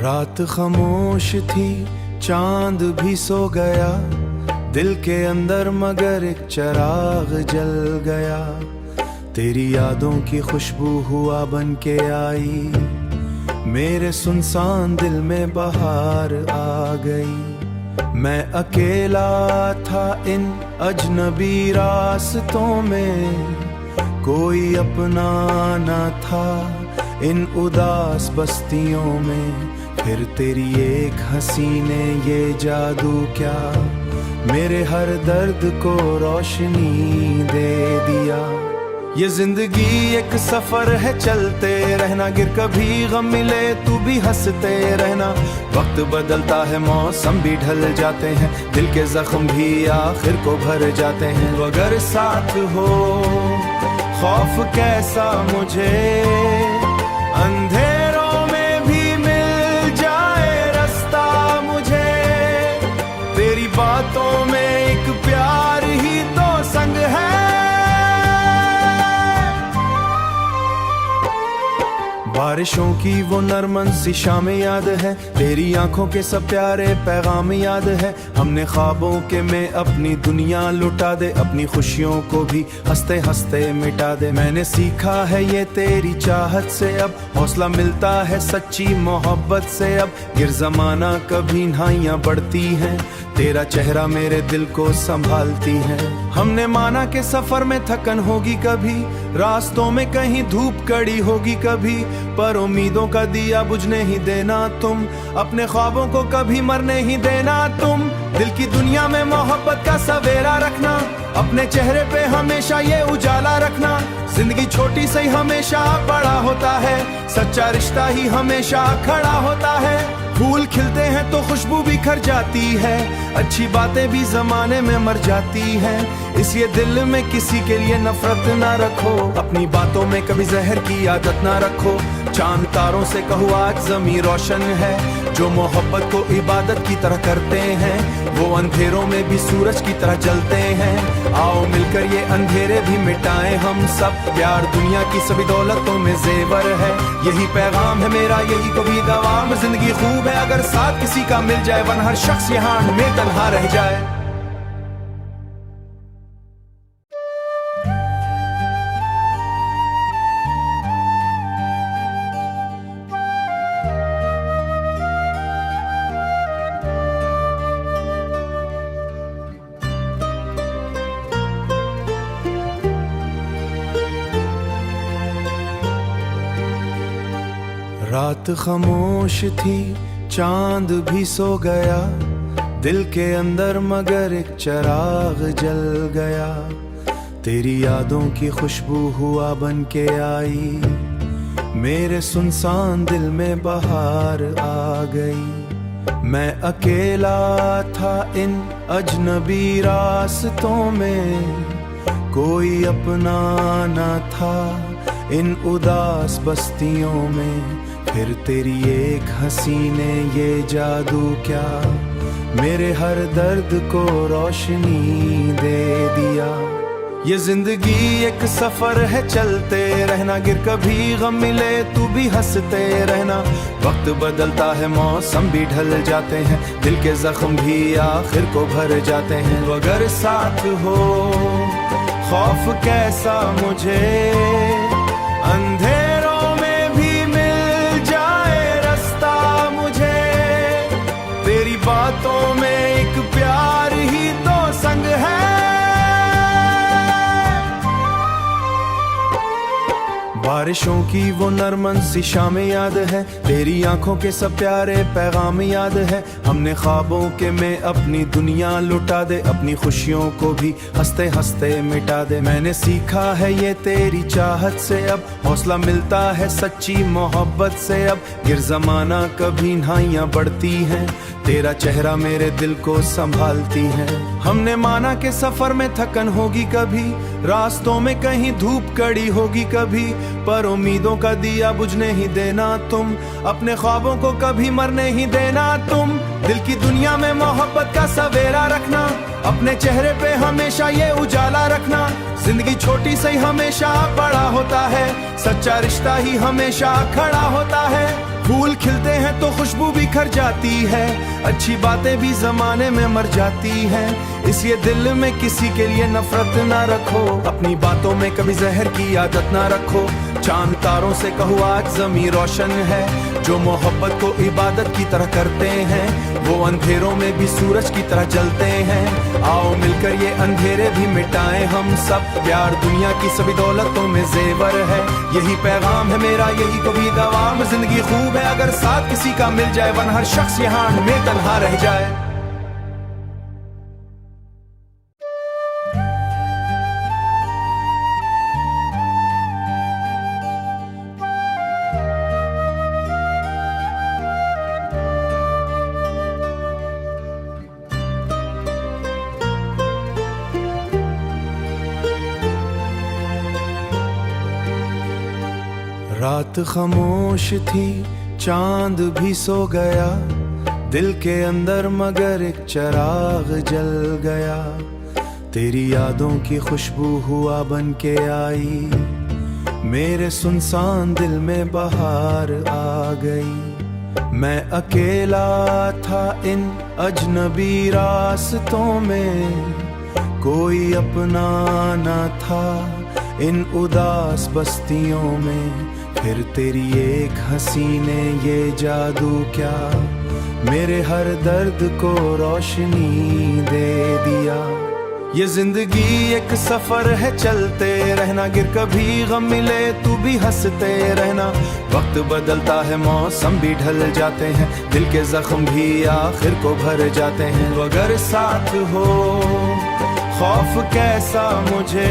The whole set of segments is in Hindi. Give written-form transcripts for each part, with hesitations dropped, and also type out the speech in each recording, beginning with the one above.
रात खामोश थी, चांद भी सो गया, दिल के अंदर मगर एक चिराग जल गया। तेरी यादों की खुशबू हुआ बन के आई, मेरे सुनसान दिल में बहार आ गई। मैं अकेला था इन अजनबी रास्तों में, कोई अपना न था इन उदास बस्तियों में। फिर तेरी एक हंसी ने ये जादू क्या मेरे हर दर्द को रोशनी दे दिया। ये जिंदगी एक सफर है, चलते रहना, गिर कभी गम मिले तू भी हंसते रहना। वक्त बदलता है, मौसम भी ढल जाते हैं, दिल के जख्म भी आखिर को भर जाते हैं। अगर साथ हो खौफ कैसा मुझे, अंधेरों में भी मिल जाए रास्ता मुझे। तेरी बातों में एक प्यार ही तो संग है। बारिशों की वो नरमन सी शाम याद है, तेरी आंखों के सब प्यारे पैगाम याद है। हमने ख्वाबों के में अपनी दुनिया लुटा दे, अपनी खुशियों को भी हंसते हंसते मिटा दे। मैंने सीखा है ये तेरी चाहत से, अब हौसला मिलता है सच्ची मोहब्बत से। अब गिर जमाना कभी नाइयां बढ़ती हैं, तेरा चेहरा मेरे दिल को संभालती है। हमने माना के सफर में थकन होगी कभी, रास्तों में कहीं धूप कड़ी होगी कभी, पर उम्मीदों का दिया बुझने ही देना तुम, अपने ख्वाबों को कभी मरने ही देना तुम। दिल की दुनिया में मोहब्बत का सवेरा रखना, अपने चेहरे पे हमेशा ये उजाला रखना। जिंदगी छोटी सी हमेशा बड़ा होता है, सच्चा रिश्ता ही हमेशा खड़ा होता है। फूल खिलते हैं तो खुशबू बिखर जाती है, अच्छी बातें भी जमाने में मर जाती हैं। इसलिए दिल में किसी के लिए नफरत ना रखो, अपनी बातों में कभी जहर की आदत ना रखो। चांद तारों से कहो आज ज़मीं रोशन है, जो मोहब्बत को इबादत की तरह करते हैं, वो अंधेरों में भी सूरज की तरह जलते हैं। आओ मिलकर ये अंधेरे भी मिटाएं हम सब, प्यार दुनिया की सभी दौलतों में जेवर है। यही पैगाम है मेरा, यही कभी दवाम। जिंदगी खूब है अगर साथ किसी का मिल जाए, वरना हर शख्स यहाँ में तन्हा रह जाए। रात खामोश थी, चांद भी सो गया, दिल के अंदर मगर एक चिराग जल गया। तेरी यादों की खुशबू हुआ बन के आई, मेरे सुनसान दिल में बहार आ गई। मैं अकेला था इन अजनबी रास्तों में, कोई अपना न था इन उदास बस्तियों में। फिर तेरी एक हंसी ने ये जादू क्या मेरे हर दर्द को रोशनी दे दिया। ये जिंदगी एक सफर है, चलते रहना, गिर कभी गम मिले तू भी हंसते रहना। वक्त बदलता है, मौसम भी ढल जाते हैं, दिल के जख्म भी आखिर को भर जाते हैं। अगर साथ हो खौफ कैसा मुझे, अंधेरों में भी मिल जाए रास्ता मुझे। तेरी बातों में एक प्यार ही तो संग है। बारिशों की वो नरमन सी शाम याद है, तेरी आंखों के सब प्यारे पैगाम याद है। हमने ख्वाबों के में अपनी दुनिया लुटा दे, अपनी खुशियों को भी हंसते हंसते मिटा दे। मैंने सीखा है ये तेरी चाहत से, अब हौसला मिलता है सच्ची मोहब्बत से। अब गिर जमाना कभी नाइयां बढ़ती हैं, तेरा चेहरा मेरे दिल को संभालती है। हमने माना के सफर में थकन होगी कभी, रास्तों में कहीं धूप कड़ी होगी कभी, पर उम्मीदों का दिया बुझने ही देना तुम, अपने ख्वाबों को कभी मरने ही देना तुम। दिल की दुनिया में मोहब्बत का सवेरा रखना, अपने चेहरे पे हमेशा ये उजाला रखना। जिंदगी छोटी सी हमेशा बड़ा होता है, सच्चा रिश्ता ही हमेशा खड़ा होता है। फूल खिलते हैं तो खुशबू बिखर जाती है, अच्छी बातें भी जमाने में मर जाती हैं। इसलिए दिल में किसी के लिए नफरत ना रखो, अपनी बातों में कभी जहर की आदत ना रखो। चांद तारों से कहो आज ज़मीं रोशन है, जो मोहब्बत को इबादत की तरह करते हैं वो अंधेरों में भी सूरज की तरह जलते हैं। आओ मिलकर ये अंधेरे भी मिटाएं हम सब, प्यार दुनिया की सभी दौलतों में जेवर है। यही पैगाम है मेरा, यही को भी दवाम। जिंदगी खूब है अगर साथ किसी का मिल जाए, वरना हर शख्स यहाँ में तन्हा रह जाए। रात खामोश थी, चांद भी सो गया, दिल के अंदर मगर एक चिराग जल गया। तेरी यादों की खुशबू हुआ बन के आई, मेरे सुनसान दिल में बहार आ गई। मैं अकेला था इन अजनबी रास्तों में, कोई अपना न था इन उदास बस्तियों में। फिर तेरी एक हंसी ने ये जादू क्या मेरे हर दर्द को रोशनी दे दिया। ये जिंदगी एक सफर है, चलते रहना, गिर कभी गम मिले तू भी हंसते रहना। वक्त बदलता है, मौसम भी ढल जाते हैं, दिल के जख्म भी आखिर को भर जाते हैं। तो अगर साथ हो खौफ कैसा मुझे,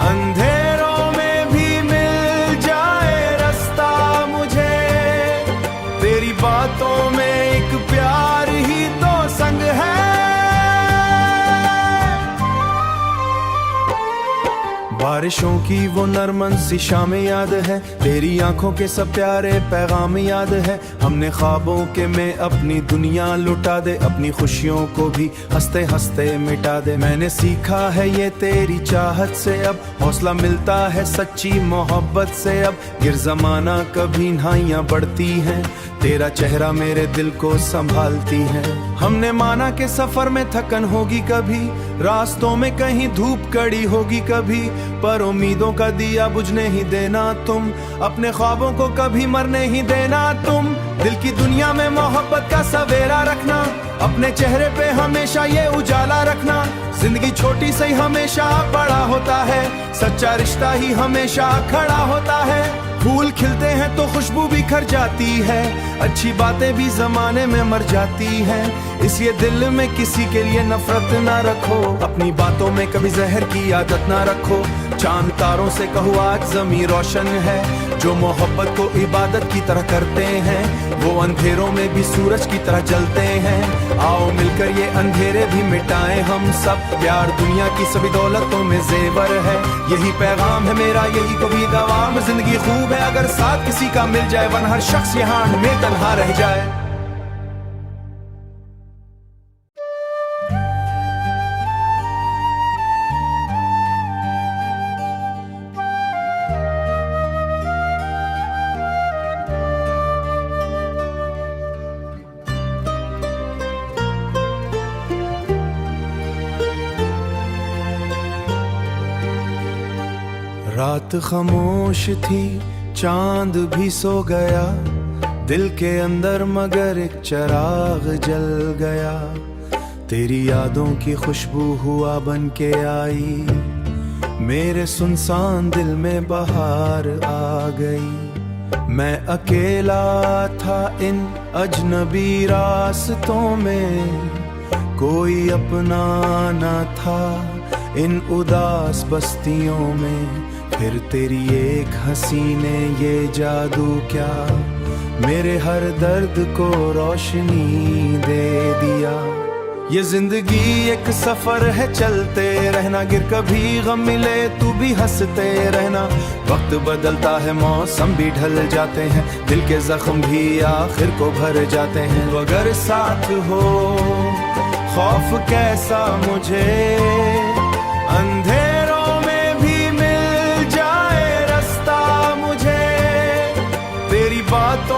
अंधेरों में भी मिल जाए रास्ता मुझे। तेरी बातों में एक प्यार ही तो संग है। बारिशों की वो नरमन सी शामें याद है, तेरी आंखों के सब प्यारे पैगाम याद है। हमने ख्वाबों के में अपनी दुनिया लुटा दे, अपनी खुशियों को भी हंसते हंसते मिटा दे। मैंने सीखा है ये तेरी चाहत से, अब हौसला मिलता है सच्ची मोहब्बत से। अब गिर जमाना कभी नाइयां बढ़ती हैं, तेरा चेहरा मेरे दिल को संभालती है। हमने माना कि सफर में थकन होगी कभी, रास्तों में कहीं धूप कड़ी होगी कभी, पर उम्मीदों का दिया बुझने ही देना तुम, अपने ख्वाबों को कभी मरने ही देना तुम। दिल की दुनिया में मोहब्बत का सवेरा रखना, अपने चेहरे पे हमेशा ये उजाला रखना। जिंदगी छोटी से ही हमेशा बड़ा होता है, सच्चा रिश्ता ही हमेशा खड़ा होता है। फूल खिलते हैं तो खुशबू बिखर जाती है, अच्छी बातें भी जमाने में मर जाती हैं। इसलिए दिल में किसी के लिए नफरत ना रखो, अपनी बातों में कभी जहर की आदत ना रखो। चांद तारों से कहो आज ज़मीं रोशन है, जो मोहब्बत को इबादत की तरह करते हैं वो अंधेरों में भी सूरज की तरह जलते हैं। आओ मिलकर ये अंधेरे भी मिटाएं हम सब, प्यार दुनिया की सभी दौलतों में जेवर है। यही पैगाम है मेरा, यही को भी दवाम। जिंदगी खूब है अगर साथ किसी का मिल जाए, वरना हर शख्स यहाँ में तन्हा रह जाए। रात खामोश थी, चांद भी सो गया, दिल के अंदर मगर एक चिराग जल गया। तेरी यादों की खुशबू हुआ बन के आई, मेरे सुनसान दिल में बहार आ गई। मैं अकेला था इन अजनबी रास्तों में, कोई अपना न था इन उदास बस्तियों में। फिर तेरी एक हंसी ने ये जादू क्या मेरे हर दर्द को रोशनी दे दिया। ये जिंदगी एक सफर है, चलते रहना, गिर कभी गम मिले तू भी हंसते रहना। वक्त बदलता है, मौसम भी ढल जाते हैं, दिल के जख्म भी आखिर को भर जाते हैं। तो अगर साथ हो खौफ कैसा मुझे, अंधेरों में भी मिल जाए रास्ता मुझे। तेरी बातों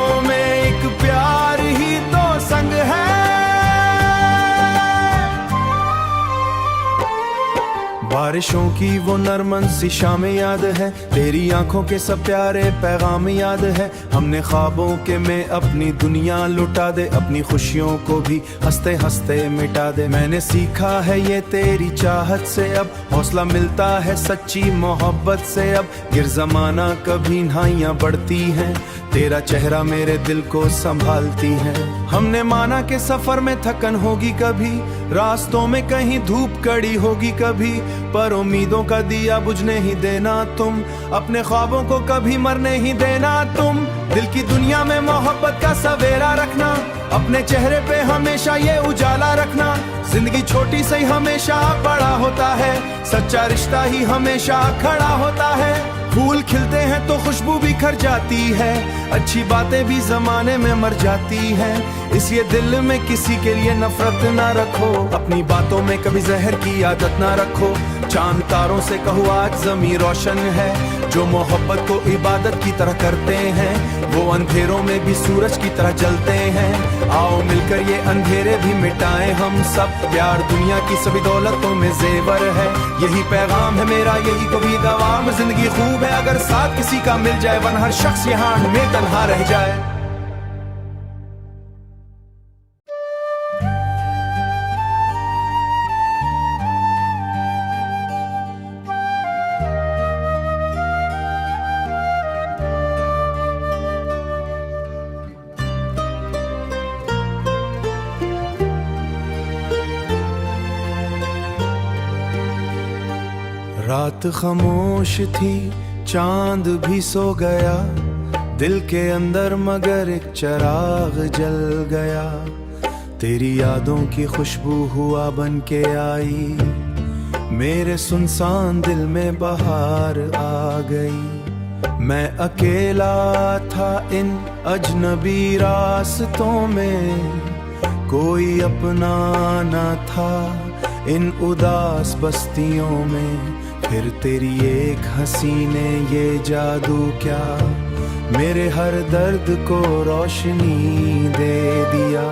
बारिशों की वो नरमन सी शामें याद है, तेरी आंखों के सब प्यारे पैगाम याद है। हमने ख्वाबों के में अपनी दुनिया लुटा दे, अपनी खुशियों को भी हंसते हंसते मिटा दे। मैंने सीखा है ये तेरी चाहत से, अब हौसला मिलता है सच्ची मोहब्बत से। अब गिर जमाना कभी नाइयां बढ़ती हैं, तेरा चेहरा मेरे दिल को संभालती है। हमने माना कि सफर में थकन होगी कभी, रास्तों में कहीं धूप कड़ी होगी कभी, पर उम्मीदों का दिया बुझने ही देना तुम, अपने ख्वाबों को कभी मरने ही देना तुम। दिल की दुनिया में मोहब्बत का सवेरा रखना, अपने चेहरे पे हमेशा ये उजाला रखना। जिंदगी छोटी सी हमेशा बड़ा होता है, सच्चा रिश्ता ही हमेशा खड़ा होता है। फूल खिलते हैं तो खुशबू बिखर जाती है, अच्छी बातें भी जमाने में मर जाती हैं। इसलिए दिल में किसी के लिए नफरत ना रखो, अपनी बातों में कभी जहर की आदत ना रखो। चांद तारों से कहो आज ज़मीं रोशन है, जो मोहब्बत को इबादत की तरह करते हैं, वो अंधेरों में भी सूरज की तरह जलते हैं। आओ मिलकर ये अंधेरे भी मिटाएं हम सब, प्यार दुनिया की सभी दौलतों में जेवर है। यही पैगाम है मेरा, यही कभी दवाम। जिंदगी खूब है अगर साथ किसी का मिल जाए, वरना हर शख्स यहाँ में तन्हा रह जाए। रात खामोश थी, चांद भी सो गया, दिल के अंदर मगर एक चिराग जल गया। तेरी यादों की खुशबू हुआ बन के आई, मेरे सुनसान दिल में बहार आ गई। मैं अकेला था इन अजनबी रास्तों में, कोई अपना न था इन उदास बस्तियों में। फिर तेरी एक हंसी ने ये जादू क्या, मेरे हर दर्द को रोशनी दे दिया।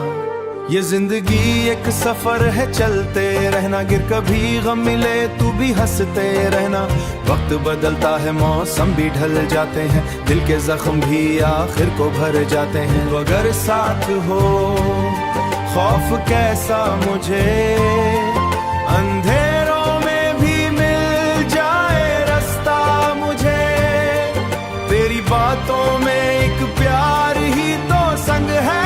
ये जिंदगी एक सफर है, चलते रहना, गिर कभी गम मिले तू भी हंसते रहना। वक्त बदलता है, मौसम भी ढल जाते हैं, दिल के जख्म भी आखिर को भर जाते हैं। तो अगर साथ हो खौफ कैसा मुझे, अंधेरों में भी मिल जाए रास्ता मुझे। तेरी बातों में एक प्यार ही तो संग है।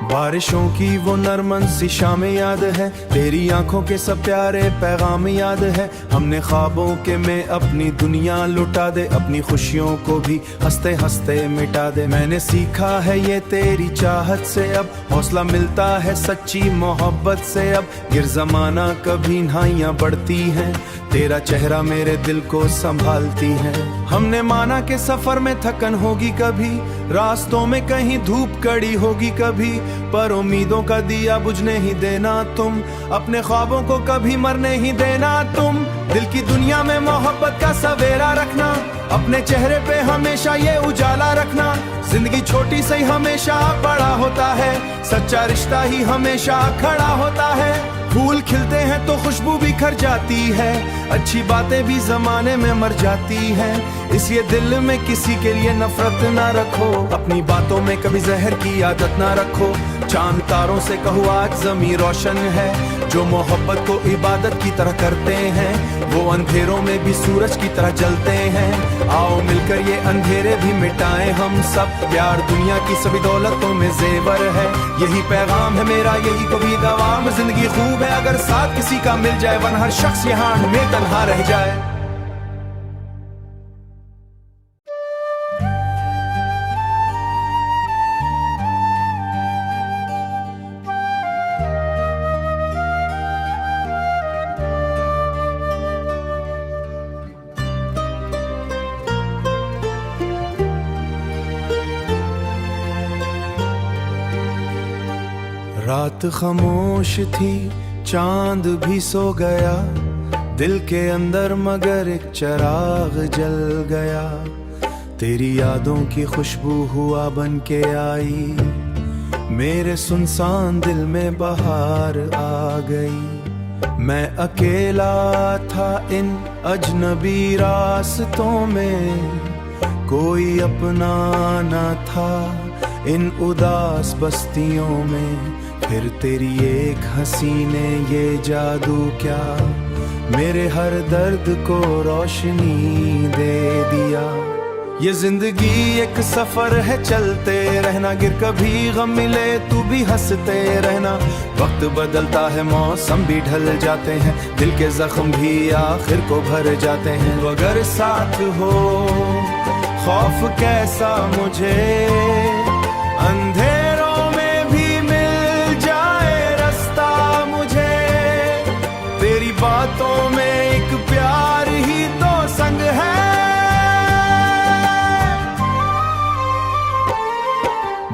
बारिशों की वो नरमन सी शामें याद है, तेरी आंखों के सब प्यारे पैगाम याद है। हमने ख्वाबों के में अपनी दुनिया लुटा दे, अपनी खुशियों को भी हंसते हंसते मिटा दे। मैंने सीखा है ये तेरी चाहत से, अब हौसला मिलता है सच्ची मोहब्बत से। अब गिर जमाना कभी नाइयां बढ़ती हैं, तेरा चेहरा मेरे दिल को संभालती है। हमने माना कि सफर में थकन होगी कभी, रास्तों में कहीं धूप कड़ी होगी कभी, पर उम्मीदों का दिया बुझने ही देना तुम, अपने ख्वाबों को कभी मरने ही देना तुम। दिल की दुनिया में मोहब्बत का सवेरा रखना, अपने चेहरे पे हमेशा ये उजाला रखना। जिंदगी छोटी सी हमेशा बड़ा होता है, सच्चा रिश्ता ही हमेशा खड़ा होता है। फूल खिलते हैं तो खुशबू बिखर जाती है, अच्छी बातें भी जमाने में मर जाती हैं। इसलिए दिल में किसी के लिए नफरत ना रखो, अपनी बातों में कभी जहर की आदत ना रखो। चांद तारों से कहो आज ज़मीं रोशन है, जो मोहब्बत को इबादत की तरह करते हैं, वो अंधेरों में भी सूरज की तरह जलते हैं। आओ मिलकर ये अंधेरे भी मिटाएं हम सब, प्यार दुनिया की सभी दौलतों में जेवर है। यही पैगाम है मेरा, यही कभी दवाम। जिंदगी खूब है अगर साथ किसी का मिल जाए, वरना हर शख्स यहाँ में तन्हा रह जाए। रात खामोश थी, चांद भी सो गया, दिल के अंदर मगर एक चिराग जल गया। तेरी यादों की खुशबू हुआ बन के आई, मेरे सुनसान दिल में बहार आ गई। मैं अकेला था इन अजनबी रास्तों में, कोई अपना न था इन उदास बस्तियों में। फिर तेरी एक हंसी ने ये जादू क्या मेरे हर दर्द को रोशनी दे दिया। ये जिंदगी एक सफर है, चलते रहना, गिर कभी गम मिले तू भी हंसते रहना। वक्त बदलता है, मौसम भी ढल जाते हैं, दिल के जख्म भी आखिर को भर जाते हैं। तो अगर साथ हो खौफ कैसा मुझे, अंधेरों में भी मिल जाए रास्ता मुझे। तेरी बातों में एक प्यार ही तो संग है।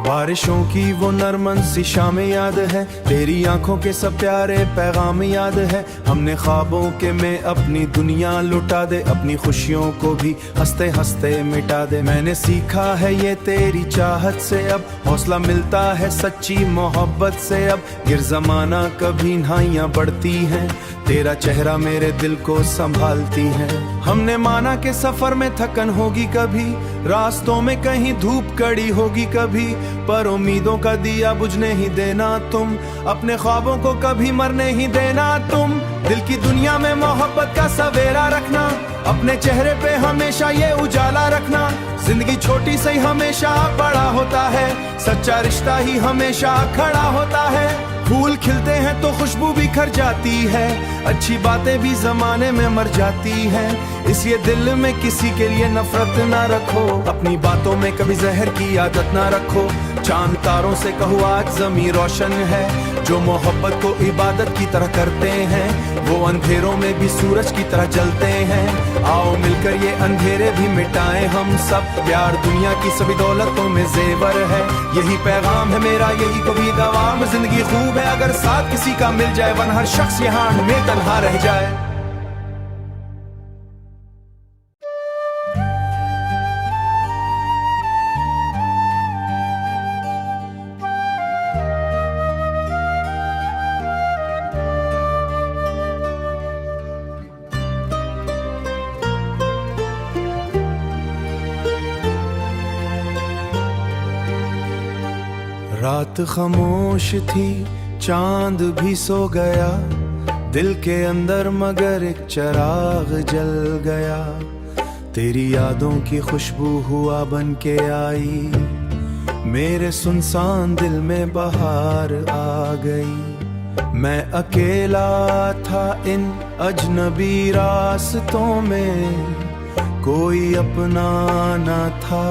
बारिशों की वो नरमन सी शामें याद है, तेरी आंखों के सब प्यारे पैगाम याद है। हमने ख्वाबों के में अपनी दुनिया लुटा दे, अपनी खुशियों को भी हंसते हंसते मिटा दे। मैंने सीखा है ये तेरी चाहत से, अब हौसला मिलता है सच्ची मोहब्बत से। अब गिर जमाना कभी नाइयां बढ़ती हैं, तेरा चेहरा मेरे दिल को संभालती है। हमने माना के सफर में थकन होगी कभी, रास्तों में कहीं धूप कड़ी होगी कभी, पर उम्मीदों का दिया बुझने ही देना तुम, अपने ख्वाबों को कभी मरने ही देना तुम। दिल की दुनिया में मोहब्बत का सवेरा रखना, अपने चेहरे पे हमेशा ये उजाला रखना। जिंदगी छोटी सी हमेशा बड़ा होता है, सच्चा रिश्ता ही हमेशा खड़ा होता है। फूल खिलते हैं तो खुशबू भी खर जाती है, अच्छी बातें भी जमाने में मर जाती हैं। इसलिए दिल में किसी के लिए नफरत ना रखो, अपनी बातों में कभी जहर की आदत ना रखो। चांद तारों से कहो आज ज़मीं रोशन है, जो मोहब्बत को इबादत की तरह करते हैं, वो अंधेरों में भी सूरज की तरह जलते हैं। आओ मिलकर ये अंधेरे भी मिटाएं हम सब, प्यार दुनिया की सभी दौलतों में जेवर है। यही पैगाम है मेरा, यही कभी दवाम। जिंदगी खूब है अगर साथ किसी का मिल जाए, वरना हर शख्स यहाँ में तन्हा रह जाए। रात खामोश थी, चांद भी सो गया, दिल के अंदर मगर एक चिराग जल गया। तेरी यादों की खुशबू हुआ बन के आई, मेरे सुनसान दिल में बहार आ गई। मैं अकेला था इन अजनबी रास्तों में, कोई अपना न था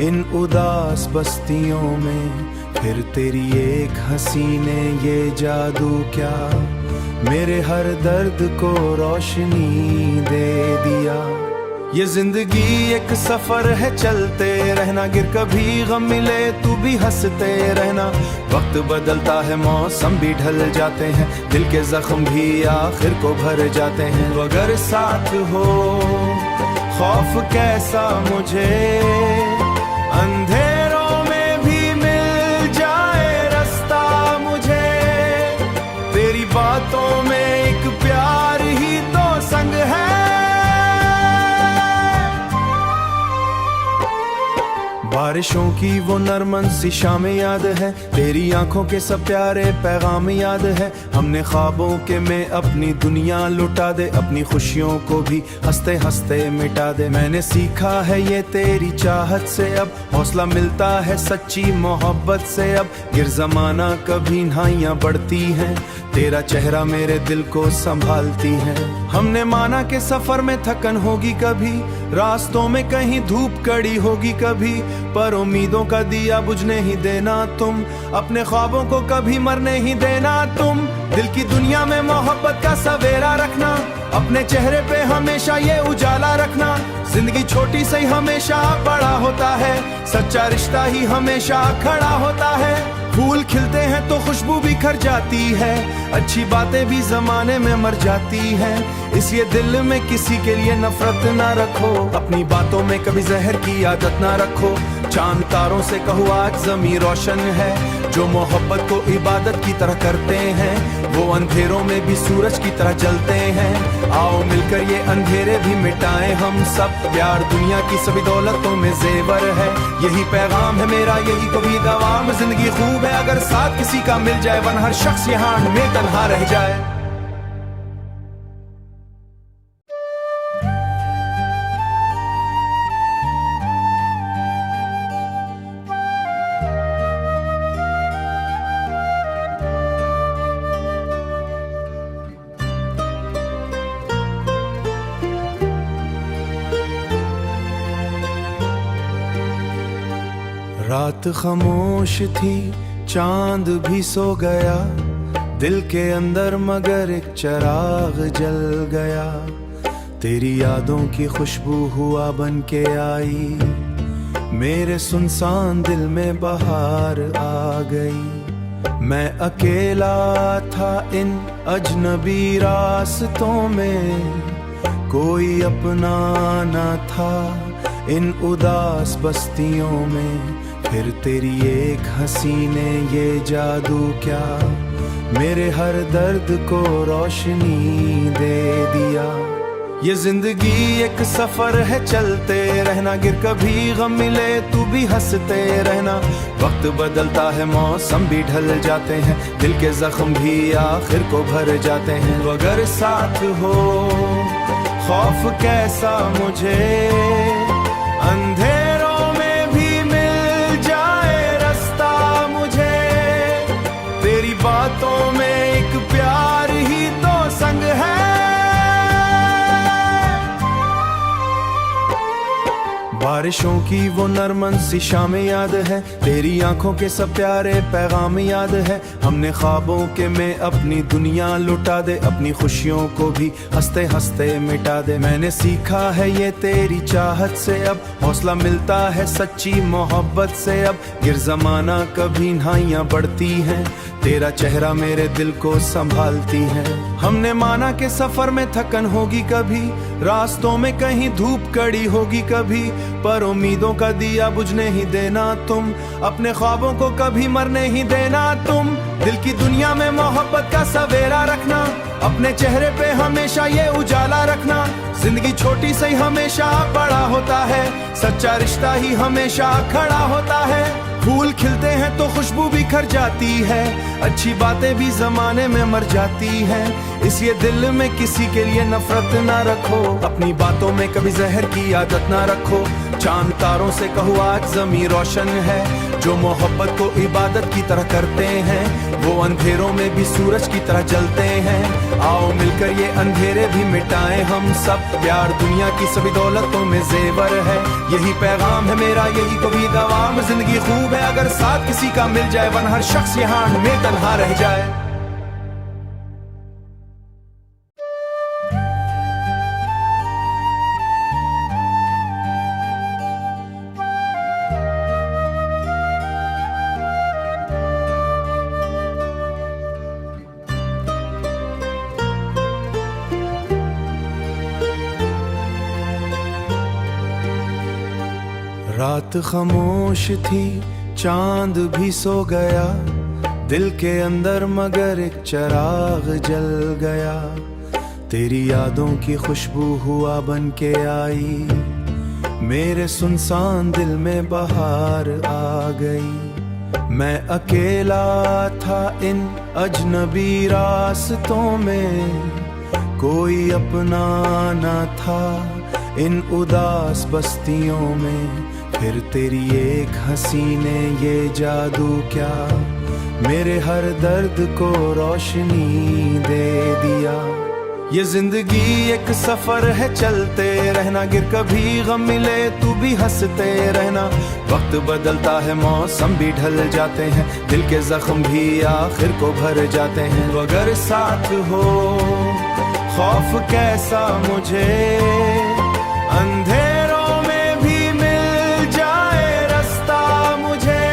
इन उदास बस्तियों में। फिर तेरी एक हंसी ने ये जादू क्या मेरे हर दर्द को रोशनी दे दिया। ये जिंदगी एक सफर है, चलते रहना, गिर कभी गम मिले तू भी हंसते रहना। वक्त बदलता है, मौसम भी ढल जाते हैं, दिल के जख्म भी आखिर को भर जाते हैं। तो अगर साथ हो खौफ कैसा मुझे, अंधेरों में भी मिल जाए रास्ता मुझे। तेरी बातों में एक प्यार ही तो संग है। बारिशों की वो नरमन सी शामें याद है, तेरी आंखों के सब प्यारे पैगाम याद है। हमने ख्वाबों के में अपनी दुनिया लुटा दे, अपनी खुशियों को भी हंसते हंसते मिटा दे। मैंने सीखा है ये तेरी चाहत से, अब हौसला मिलता है सच्ची मोहब्बत से। अब गिर जमाना कभी नाइयां बढ़ती हैं, तेरा चेहरा मेरे दिल को संभालती है। हमने माना के सफर में थकन होगी कभी, रास्तों में कहीं धूप कड़ी होगी कभी, पर उम्मीदों का दिया बुझने ही देना तुम, अपने ख्वाबों को कभी मरने ही देना तुम। दिल की दुनिया में मोहब्बत का सवेरा रखना, अपने चेहरे पे हमेशा ये उजाला रखना। जिंदगी छोटी सी हमेशा बड़ा होता है, सच्चा रिश्ता ही हमेशा खड़ा होता है। फूल खिलते हैं तो खुशबू भी खर जाती है, अच्छी बातें भी जमाने में मर जाती हैं। इसलिए दिल में किसी के लिए नफरत ना रखो, अपनी बातों में कभी जहर की आदत ना रखो। चांद तारों से कहो आज ज़मीं रोशन है, जो मोहब्बत को इबादत की तरह करते हैं वो अंधेरों में भी सूरज की तरह जलते हैं। आओ मिलकर ये अंधेरे भी मिटाएं हम सब, प्यार दुनिया की सभी दौलतों में जेवर है। यही पैगाम है मेरा, यही कभी दवाम, जिंदगी खूब है अगर साथ किसी का मिल जाए, वरना हर शख्स यहाँ में तन्हा रह जाए। रात खामोश थी, चांद भी सो गया, दिल के अंदर मगर एक चिराग जल गया। तेरी यादों की खुशबू हुआ बन के आई, मेरे सुनसान दिल में बहार आ गई। मैं अकेला था इन अजनबी रास्तों में, कोई अपना न था इन उदास बस्तियों में। फिर तेरी एक हंसी ने ये जादू क्या मेरे हर दर्द को रोशनी दे दिया। ये जिंदगी एक सफर है, चलते रहना, गिर कभी गम मिले तू भी हंसते रहना। वक्त बदलता है, मौसम भी ढल जाते हैं, दिल के जख्म भी आखिर को भर जाते हैं। अगर साथ हो खौफ कैसा मुझे, अंधेरों में भी मिल जाए रास्ता मुझे। तेरी बातों में एक प्यार ही तो संग है। बारिशों की वो नरमन सी शामें याद है, तेरी आंखों के सब प्यारे पैगाम याद है। हमने ख्वाबों के में अपनी दुनिया लुटा दे, अपनी खुशियों को भी हंसते हंसते मिटा दे। मैंने सीखा है ये तेरी चाहत से, अब हौसला मिलता है सच्ची मोहब्बत से। अब गिर जमाना कभी नाइयां बढ़ती हैं, तेरा चेहरा मेरे दिल को संभालती है। हमने माना के सफर में थकन होगी कभी, रास्तों में कहीं धूप कड़ी होगी कभी, पर उम्मीदों का दिया बुझने ही देना तुम, अपने ख्वाबों को कभी मरने ही देना तुम। दिल की दुनिया में मोहब्बत का सवेरा रखना, अपने चेहरे पे हमेशा ये उजाला रखना। जिंदगी छोटी सी हमेशा बड़ा होता है, सच्चा रिश्ता ही हमेशा खड़ा होता है। फूल खिलते हैं तो खुशबू बिखर जाती है, अच्छी बातें भी जमाने में मर जाती हैं। इसलिए दिल में किसी के लिए नफरत ना रखो, अपनी बातों में कभी जहर की आदत ना रखो। चांद तारों से कहो आज ज़मीं रोशन है, जो मोहब्बत को इबादत की तरह करते हैं वो अंधेरों में भी सूरज की तरह जलते हैं। आओ मिलकर ये अंधेरे भी मिटाएं हम सब, प्यार दुनिया की सभी दौलतों में जेवर है। यही पैगाम है मेरा, यही कभी दवाम, जिंदगी खूब है अगर साथ किसी का मिल जाए, वरना हर शख्स यहाँ में तन्हा रह जाए। रात खामोश थी, चांद भी सो गया, दिल के अंदर मगर एक चिराग जल गया। तेरी यादों की खुशबू हुआ बन के आई, मेरे सुनसान दिल में बहार आ गई। मैं अकेला था इन अजनबी रास्तों में, कोई अपना न था इन उदास बस्तियों में। फिर तेरी एक हंसी ने ये जादू क्या मेरे हर दर्द को रोशनी दे दिया। ये जिंदगी एक सफर है, चलते रहना, गिर कभी गम मिले तू भी हंसते रहना। वक्त बदलता है, मौसम भी ढल जाते हैं, दिल के जख्म भी आखिर को भर जाते हैं। अगर साथ हो खौफ कैसा मुझे, अंधेरों में भी मिल जाए रास्ता मुझे।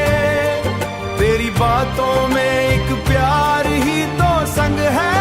तेरी बातों में एक प्यार ही तो संग है।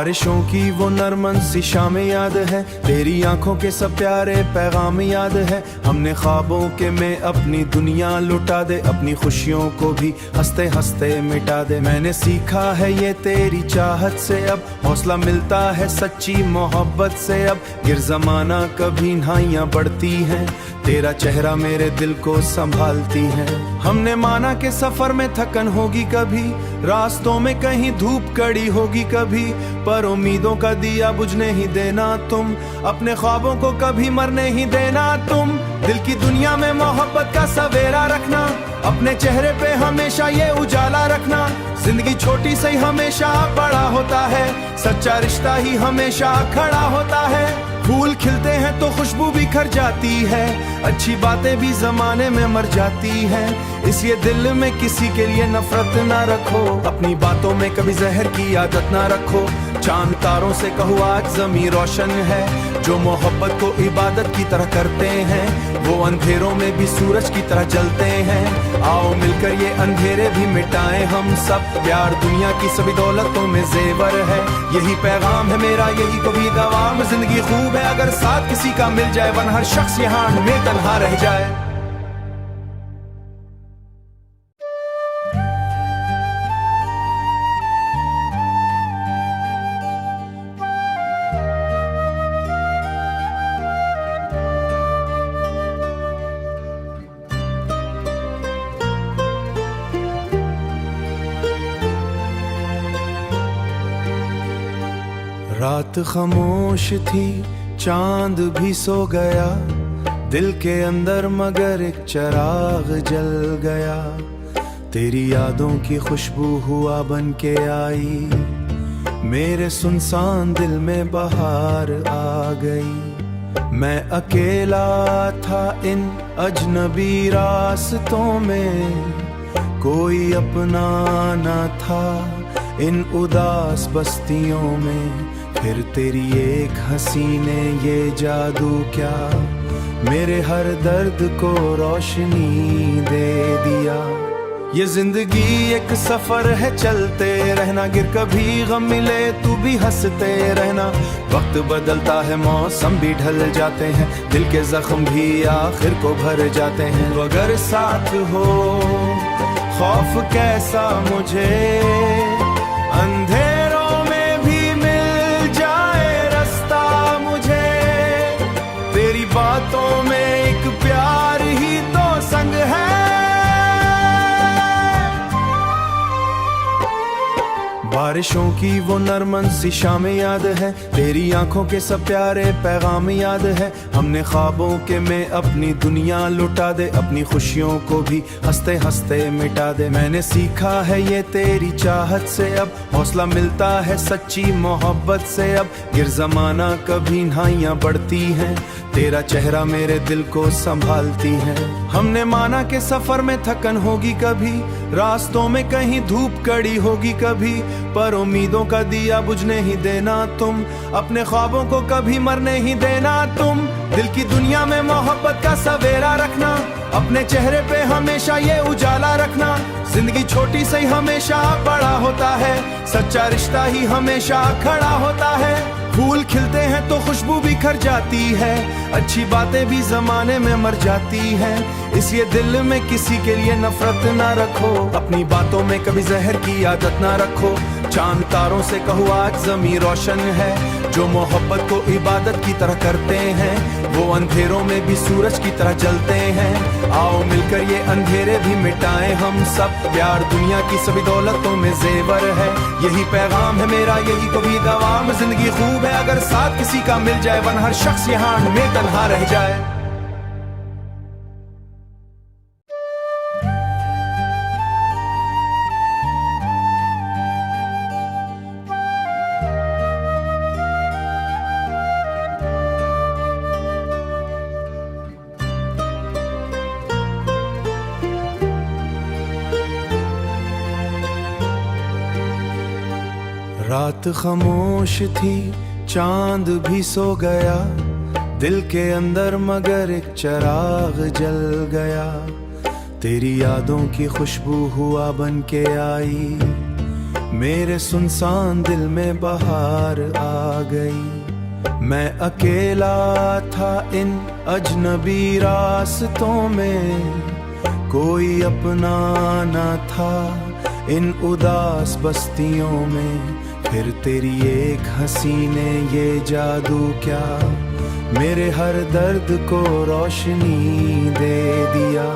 बारिशों की वो नरमन सी शामें याद है, तेरी आंखों के सब प्यारे पैगाम याद है। हमने ख्वाबों के में अपनी दुनिया लुटा दे, अपनी खुशियों को भी हंसते हंसते मिटा दे। मैंने सीखा है ये तेरी चाहत से, अब हौसला मिलता है सच्ची मोहब्बत से। अब गिर जमाना कभी नाइयां बढ़ती हैं, तेरा चेहरा मेरे दिल को संभालती है। हमने माना कि सफर में थकन होगी कभी, रास्तों में कहीं धूप कड़ी होगी कभी, पर उम्मीदों का दिया बुझने ही देना तुम, अपने ख्वाबों को कभी मरने ही देना तुम। दिल की दुनिया में मोहब्बत का सवेरा रखना, अपने चेहरे पे हमेशा ये उजाला रखना। जिंदगी छोटी सही हमेशा बड़ा होता है, सच्चा रिश्ता ही हमेशा खड़ा होता है। फूल खिलते हैं तो खुशबू बिखर जाती है, अच्छी बातें भी जमाने में मर जाती हैं। इसलिए दिल में किसी के लिए नफरत ना रखो, अपनी बातों में कभी जहर की आदत ना रखो। चांद तारों से कहो आज ज़मीं रोशन है, जो मोहब्बत को इबादत की तरह करते हैं, वो अंधेरों में भी सूरज की तरह जलते हैं। आओ मिलकर ये अंधेरे भी मिटाएं हम सब, प्यार दुनिया की सभी दौलतों में जेवर है। यही पैगाम है मेरा, यही कभी दवाम। जिंदगी खूब है अगर साथ किसी का मिल जाए, वरना हर शख्स यहाँ में तन्हा रह जाए। रात खामोश थी, चांद भी सो गया, दिल के अंदर मगर एक चिराग जल गया। तेरी यादों की खुशबू हुआ बन के आई, मेरे सुनसान दिल में बहार आ गई। मैं अकेला था इन अजनबी रास्तों में, कोई अपना न था इन उदास बस्तियों में। फिर तेरी एक हंसी ने ये जादू क्या, मेरे हर दर्द को रोशनी दे दिया। ये जिंदगी एक सफर है, चलते रहना, गिर कभी गम मिले तू भी हंसते रहना। वक्त बदलता है, मौसम भी ढल जाते हैं, दिल के जख्म भी आखिर को भर जाते हैं। अगर साथ हो खौफ कैसा मुझे, अंधेरों में भी मिल जाए रास्ता मुझे। तेरी बातों में एक प्यार ही तो संग है। बारिशों की वो नरमन सी शामें याद है, तेरी आंखों के सब प्यारे पैगाम याद है। हमने ख्वाबों के में अपनी दुनिया लुटा दे, अपनी खुशियों को भी हंसते हंसते मिटा दे। मैंने सीखा है ये तेरी चाहत से, अब हौसला मिलता है सच्ची मोहब्बत से। अब गिर जमाना कभी नाइयां बढ़ती हैं, तेरा चेहरा मेरे दिल को संभालती है। हमने माना कि सफर में थकन होगी कभी, रास्तों में कहीं धूप कड़ी होगी कभी, पर उम्मीदों का दिया बुझने ही देना तुम, अपने ख्वाबों को कभी मरने ही देना तुम। दिल की दुनिया में मोहब्बत का सवेरा रखना, अपने चेहरे पे हमेशा ये उजाला रखना। जिंदगी छोटी सही हमेशा बड़ा होता है, सच्चा रिश्ता ही हमेशा खड़ा होता है। फूल खिलते हैं तो खुशबू बिखर जाती है, अच्छी बातें भी जमाने में मर जाती हैं। इसलिए दिल में किसी के लिए नफरत ना रखो, अपनी बातों में कभी जहर की आदत ना रखो। चांद तारों से कहो आज ज़मीं रोशन है, जो मोहब्बत को इबादत की तरह करते हैं, वो अंधेरों में भी सूरज की तरह जलते हैं। आओ मिलकर ये अंधेरे भी मिटाएं हम सब, प्यार दुनिया की सभी दौलतों में जेवर है। यही पैगाम है मेरा, यही कभी दवाम। जिंदगी खूब है अगर साथ किसी का मिल जाए, वरना हर शख्स यहाँ में तन्हा रह जाए। रात खामोश थी, चांद भी सो गया, दिल के अंदर मगर एक चिराग जल गया। तेरी यादों की खुशबू हुआ बन के आई, मेरे सुनसान दिल में बहार आ गई। मैं अकेला था इन अजनबी रास्तों में, कोई अपना न था इन उदास बस्तियों में। फिर तेरी एक हंसी ने ये जादू क्या मेरे हर दर्द को रोशनी दे दिया।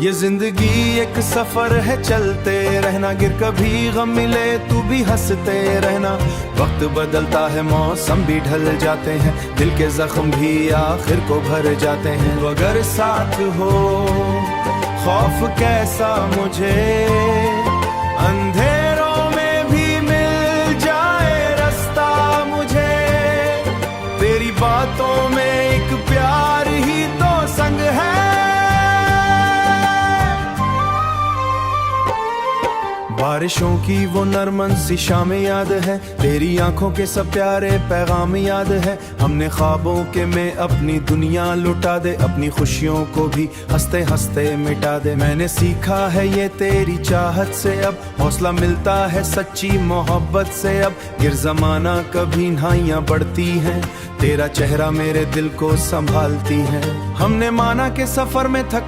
ये जिंदगी एक सफर है, चलते रहना, गिर कभी गम मिले तू भी हंसते रहना। वक्त बदलता है, मौसम भी ढल जाते हैं, दिल के जख्म भी आखिर को भर जाते हैं। तो अगर साथ हो खौफ कैसा मुझे, अंधेरों में भी मिल जाए रास्ता मुझे। तेरी बातों में एक प्यार ही तो संग है। बारिशों की वो नरमन सी शामें याद है, तेरी आंखों के सब प्यारे पैगाम याद है। हमने ख्वाबों के में अपनी दुनिया लुटा दे, अपनी खुशियों को भी हंसते हंसते मिटा दे। मैंने सीखा है ये तेरी चाहत से, अब हौसला मिलता है सच्ची मोहब्बत से। अब गिर जमाना कभी नाइयां बढ़ती हैं, तेरा चेहरा मेरे दिल को संभालती है। हमने माना के सफर में थक